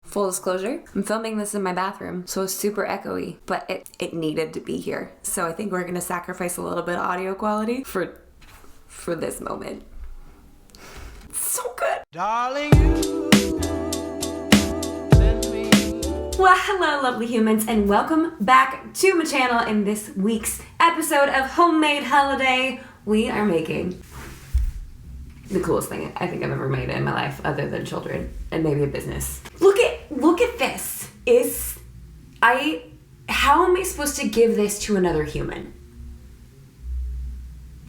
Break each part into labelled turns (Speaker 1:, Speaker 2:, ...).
Speaker 1: Full disclosure, I'm filming this in my bathroom, so it's super echoey, but it needed to be here. So I think we're gonna sacrifice a little bit of audio quality for this moment. It's so good. Darling, you send me. Well, hello lovely humans, and welcome back to my channel. In this week's episode of Homemade Holiday, we are making the coolest thing I think I've ever made in my life, other than children and maybe a business. Look at this. How am I supposed to give this to another human?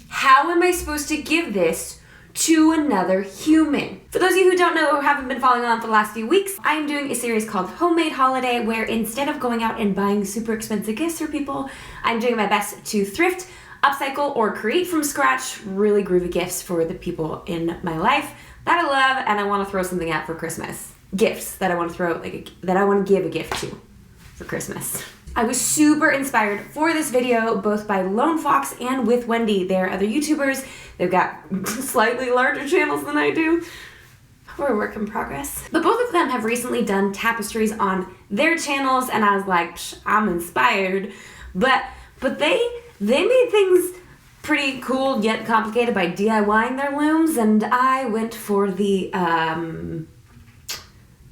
Speaker 1: How am I supposed to give this to another human? For those of you who don't know or haven't been following on for the last few weeks, I'm doing a series called Homemade Holiday, where instead of going out and buying super expensive gifts for people, I'm doing my best to thrift, upcycle, or create from scratch really groovy gifts for the people in my life that I love and I want to throw something at for Christmas. Gifts that I want to throw, that I want to give a gift to for Christmas. I was super inspired for this video, both by Lone Fox and With Wendy. They're other YouTubers. They've got slightly larger channels than I do. We're a work in progress. But both of them have recently done tapestries on their channels, and I was like, I'm inspired. But they made things pretty cool yet complicated by DIYing their looms, and I went for the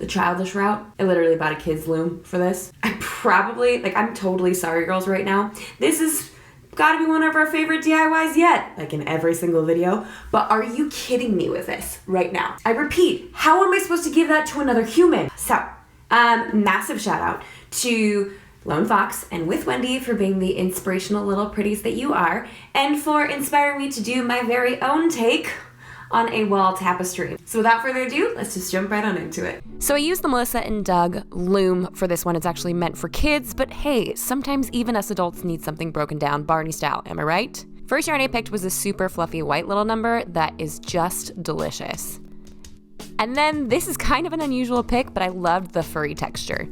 Speaker 1: childish route. I literally bought a kid's loom for this. I'm totally sorry girls right now. This has gotta be one of our favorite DIYs yet, in every single video. But are you kidding me with this right now? I repeat, how am I supposed to give that to another human? So, massive shout out to Lone Fox and With Wendy for being the inspirational little pretties that you are, and for inspiring me to do my very own take on a wall tapestry. So without further ado, let's just jump right on into it. So I used the Melissa and Doug loom for this one. It's actually meant for kids, but hey, sometimes even us adults need something broken down Barney style, am I right? First yarn I picked was a super fluffy white little number that is just delicious. And then this is kind of an unusual pick, but I loved the furry texture.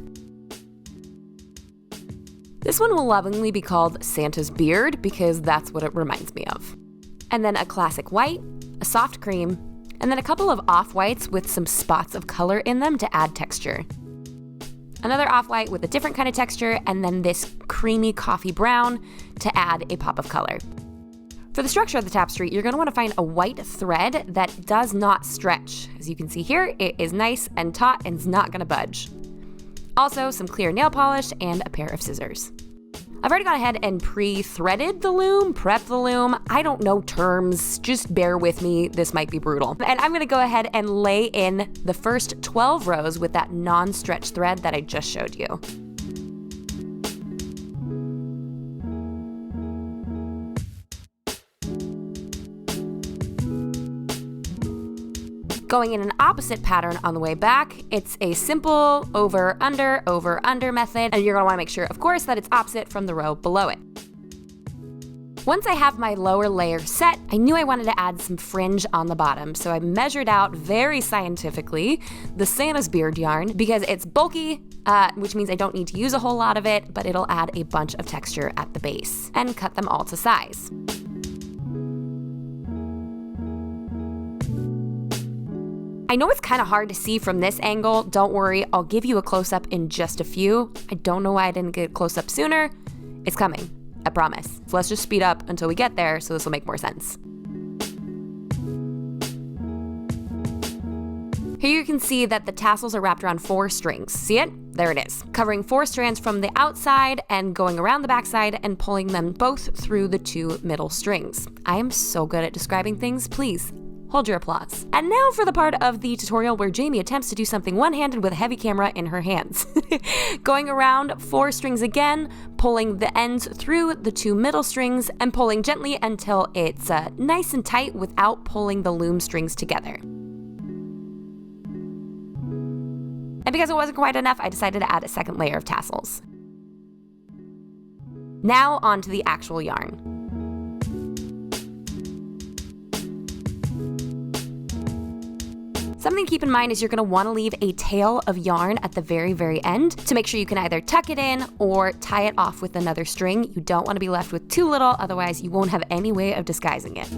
Speaker 1: This one will lovingly be called Santa's Beard because that's what it reminds me of. And then a classic white, a soft cream, and then a couple of off-whites with some spots of color in them to add texture. Another off-white with a different kind of texture, and then this creamy coffee brown to add a pop of color. For the structure of the tapestry, you're going to want to find a white thread that does not stretch. As you can see here, it is nice and taut and is not going to budge. Also, some clear nail polish and a pair of scissors. I've already gone ahead and pre-threaded the loom, prepped the loom. I don't know terms, just bear with me, this might be brutal. And I'm gonna go ahead and lay in the first 12 rows with that non-stretch thread that I just showed you. Going in an opposite pattern on the way back, it's a simple over, under method, and you're gonna wanna make sure, of course, that it's opposite from the row below it. Once I have my lower layer set, I knew I wanted to add some fringe on the bottom, so I measured out very scientifically the Santa's Beard yarn because it's bulky, which means I don't need to use a whole lot of it, but it'll add a bunch of texture at the base, and cut them all to size. I know it's kind of hard to see from this angle. Don't worry, I'll give you a close-up in just a few. I don't know why I didn't get a close-up sooner. It's coming, I promise. So let's just speed up until we get there so this will make more sense. Here you can see that the tassels are wrapped around 4 strings. See it? There it is. Covering 4 strands from the outside and going around the backside and pulling them both through the 2 middle strings. I am so good at describing things, please. Hold your applause. And now for the part of the tutorial where Jamie attempts to do something one-handed with a heavy camera in her hands. Going around 4 strings again, pulling the ends through the 2 middle strings, and pulling gently until it's nice and tight without pulling the loom strings together. And because it wasn't quite enough, I decided to add a second layer of tassels. Now onto the actual yarn. Something to keep in mind is you're going to want to leave a tail of yarn at the very, very end to make sure you can either tuck it in or tie it off with another string. You don't want to be left with too little, otherwise you won't have any way of disguising it.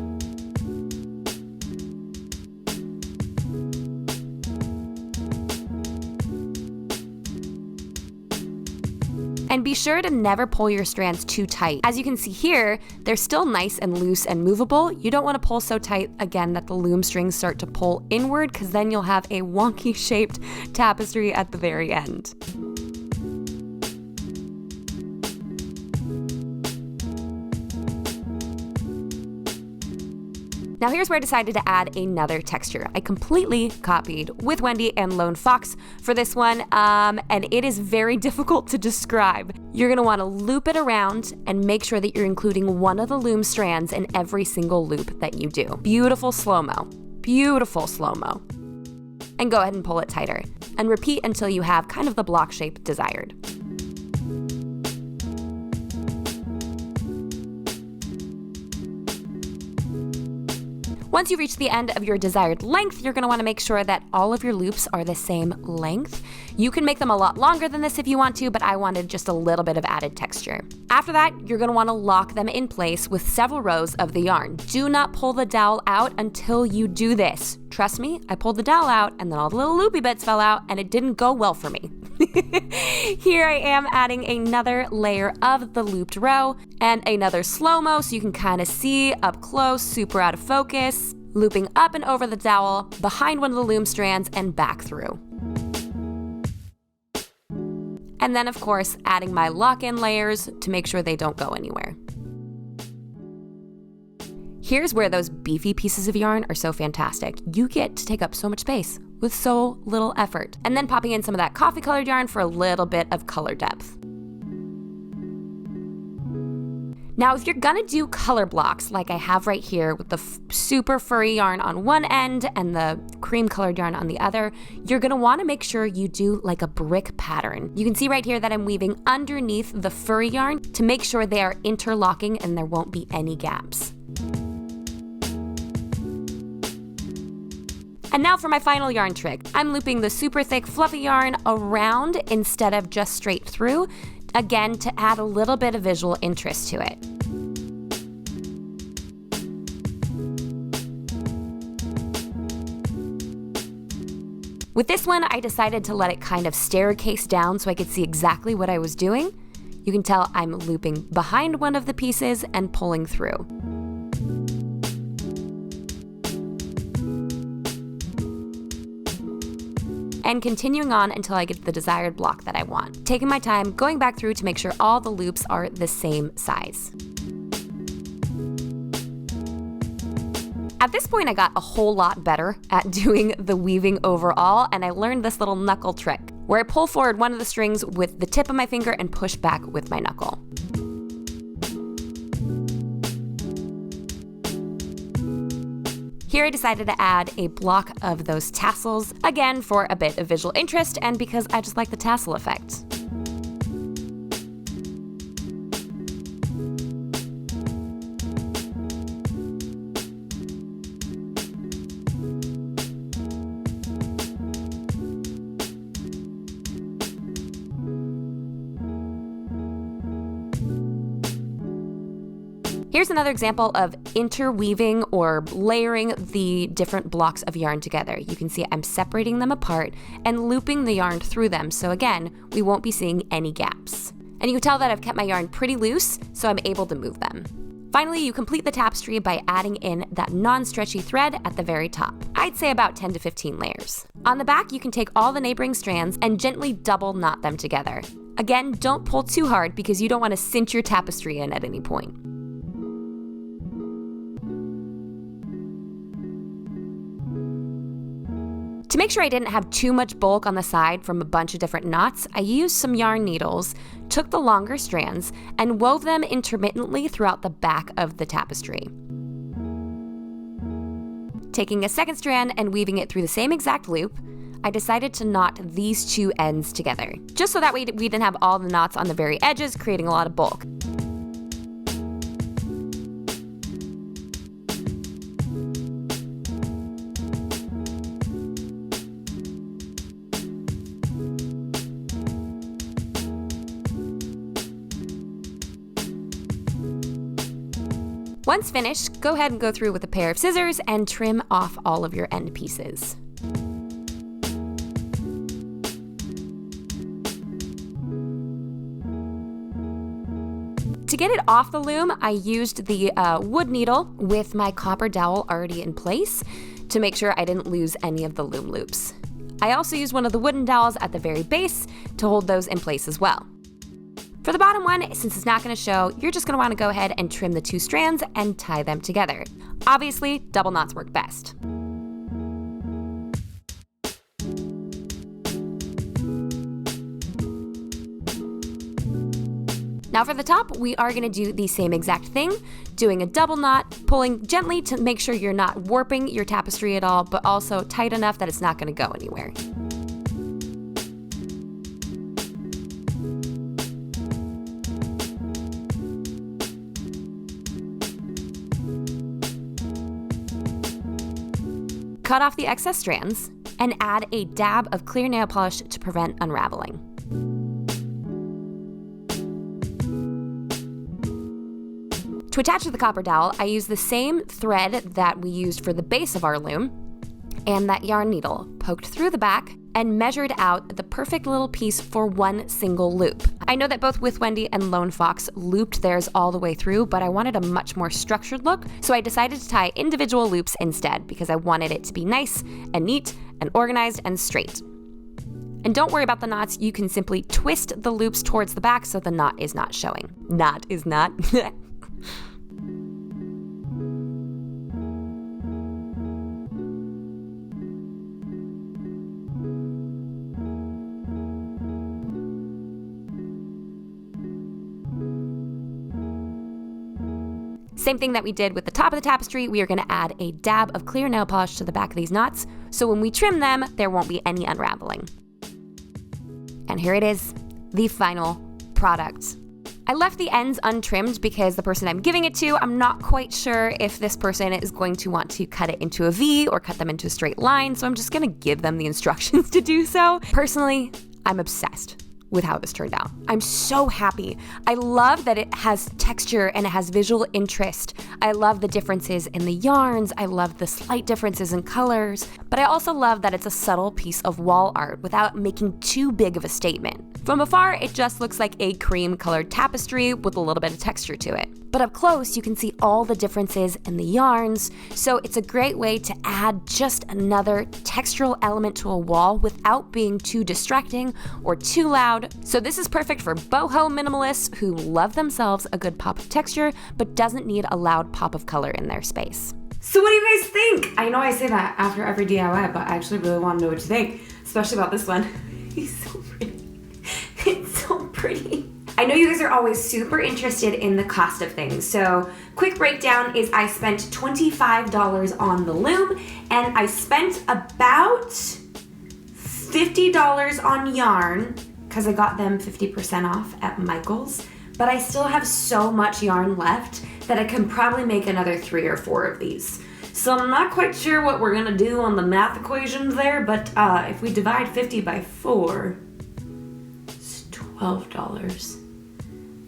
Speaker 1: And be sure to never pull your strands too tight. As you can see here, they're still nice and loose and movable. You don't want to pull so tight, again, that the loom strings start to pull inward, because then you'll have a wonky shaped tapestry at the very end. Now here's where I decided to add another texture. I completely copied With Wendy and Lone Fox for this one, and it is very difficult to describe. You're gonna wanna loop it around and make sure that you're including one of the loom strands in every single loop that you do. Beautiful slow-mo, beautiful slow-mo. And go ahead and pull it tighter. And repeat until you have kind of the block shape desired. Once you reach the end of your desired length, you're going to want to make sure that all of your loops are the same length. You can make them a lot longer than this if you want to, but I wanted just a little bit of added texture. After that, you're going to want to lock them in place with several rows of the yarn. Do not pull the dowel out until you do this. Trust me, I pulled the dowel out and then all the little loopy bits fell out and it didn't go well for me. Here I am adding another layer of the looped row and another slow-mo so you can kind of see up close, super out of focus, looping up and over the dowel, behind one of the loom strands and back through. And then of course, adding my lock-in layers to make sure they don't go anywhere. Here's where those beefy pieces of yarn are so fantastic. You get to take up so much space with so little effort. And then popping in some of that coffee colored yarn for a little bit of color depth. Now, if you're gonna do color blocks like I have right here with the super furry yarn on one end and the cream colored yarn on the other, you're gonna wanna make sure you do like a brick pattern. You can see right here that I'm weaving underneath the furry yarn to make sure they are interlocking and there won't be any gaps. And now for my final yarn trick. I'm looping the super thick fluffy yarn around instead of just straight through, again to add a little bit of visual interest to it. With this one, I decided to let it kind of staircase down so I could see exactly what I was doing. You can tell I'm looping behind one of the pieces and pulling through. And continuing on until I get the desired block that I want. Taking my time, going back through to make sure all the loops are the same size. At this point, I got a whole lot better at doing the weaving overall, and I learned this little knuckle trick, where I pull forward one of the strings with the tip of my finger and push back with my knuckle. Here I decided to add a block of those tassels, again for a bit of visual interest and because I just like the tassel effect. Here's another example of interweaving or layering the different blocks of yarn together. You can see I'm separating them apart and looping the yarn through them, so again, we won't be seeing any gaps. And you can tell that I've kept my yarn pretty loose, so I'm able to move them. Finally, you complete the tapestry by adding in that non-stretchy thread at the very top. I'd say about 10 to 15 layers. On the back, you can take all the neighboring strands and gently double knot them together. Again, don't pull too hard because you don't want to cinch your tapestry in at any point. To make sure I didn't have too much bulk on the side from a bunch of different knots, I used some yarn needles, took the longer strands, and wove them intermittently throughout the back of the tapestry. Taking a second strand and weaving it through the same exact loop, I decided to knot these two ends together, just so that way we didn't have all the knots on the very edges, creating a lot of bulk. Once finished, go ahead and go through with a pair of scissors and trim off all of your end pieces. To get it off the loom, I used the wood needle with my copper dowel already in place to make sure I didn't lose any of the loom loops. I also used one of the wooden dowels at the very base to hold those in place as well. For the bottom one, since it's not going to show, you're just going to want to go ahead and trim the 2 strands and tie them together. Obviously, double knots work best. Now for the top, we are going to do the same exact thing, doing a double knot, pulling gently to make sure you're not warping your tapestry at all, but also tight enough that it's not going to go anywhere. Cut off the excess strands and add a dab of clear nail polish to prevent unraveling. To attach to the copper dowel, I used the same thread that we used for the base of our loom and that yarn needle, poked through the back and measured out the perfect little piece for one single loop. I know that both With Wendy and Lone Fox looped theirs all the way through, but I wanted a much more structured look, so I decided to tie individual loops instead because I wanted it to be nice and neat and organized and straight. And don't worry about the knots, you can simply twist the loops towards the back so the knot is not showing. Knot is not. Same thing that we did with the top of the tapestry, we are going to add a dab of clear nail polish to the back of these knots, so when we trim them, there won't be any unraveling. And here it is, the final product. I left the ends untrimmed because the person I'm giving it to, I'm not quite sure if this person is going to want to cut it into a V or cut them into a straight line, so I'm just going to give them the instructions to do so. Personally, I'm obsessed with how this turned out. I'm so happy. I love that it has texture and it has visual interest. I love the differences in the yarns. I love the slight differences in colors, but I also love that it's a subtle piece of wall art without making too big of a statement. From afar, it just looks like a cream-colored tapestry with a little bit of texture to it. But up close, you can see all the differences in the yarns, so it's a great way to add just another textural element to a wall without being too distracting or too loud. So this is perfect for boho minimalists who love themselves a good pop of texture, but doesn't need a loud pop of color in their space. So what do you guys think? I know I say that after every DIY, but I actually really want to know what you think, especially about this one. He's so pretty. It's so pretty. I know you guys are always super interested in the cost of things, so quick breakdown is I spent $25 on the loom, and I spent about $50 on yarn, because I got them 50% off at Michael's, but I still have so much yarn left that I can probably make another 3 or 4 of these. So I'm not quite sure what we're gonna do on the math equations there, but if we divide 50 by 4, it's $12.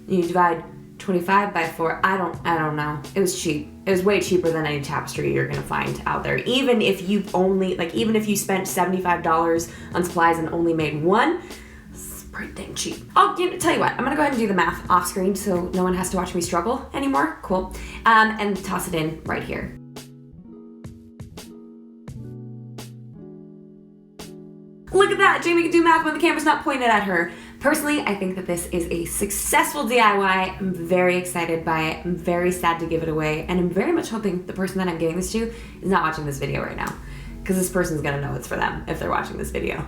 Speaker 1: You divide 25 by 4, I don't know. It was cheap. It was way cheaper than any tapestry you're gonna find out there. Even if you spent $75 on supplies and only made one, it's pretty dang cheap. I'll tell you what, I'm gonna go ahead and do the math off screen so no one has to watch me struggle anymore. Cool. And toss it in right here. Look at that, Jamie can do math when the camera's not pointed at her. Personally, I think that this is a successful DIY. I'm very excited by it. I'm very sad to give it away. And I'm very much hoping the person that I'm giving this to is not watching this video right now, because this person's gonna know it's for them if they're watching this video.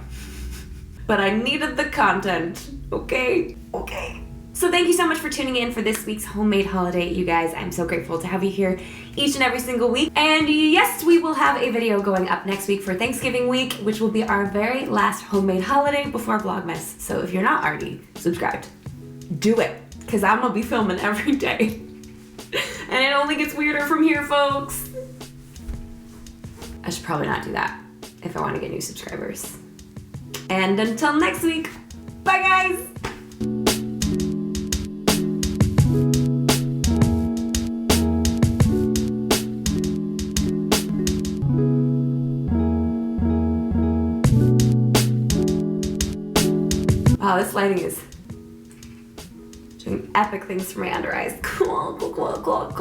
Speaker 1: But I needed the content, okay? Okay. So thank you so much for tuning in for this week's homemade holiday, you guys. I'm so grateful to have you here each and every single week. And yes, we will have a video going up next week for Thanksgiving week, which will be our very last homemade holiday before Vlogmas. So if you're not already subscribed, do it, because I'm gonna be filming every day. And it only gets weirder from here, folks. I should probably not do that if I want to get new subscribers. And until next week, bye guys! Wow, this lighting is Doing epic things for my under eyes. Cool, cool, cool, cool, cool.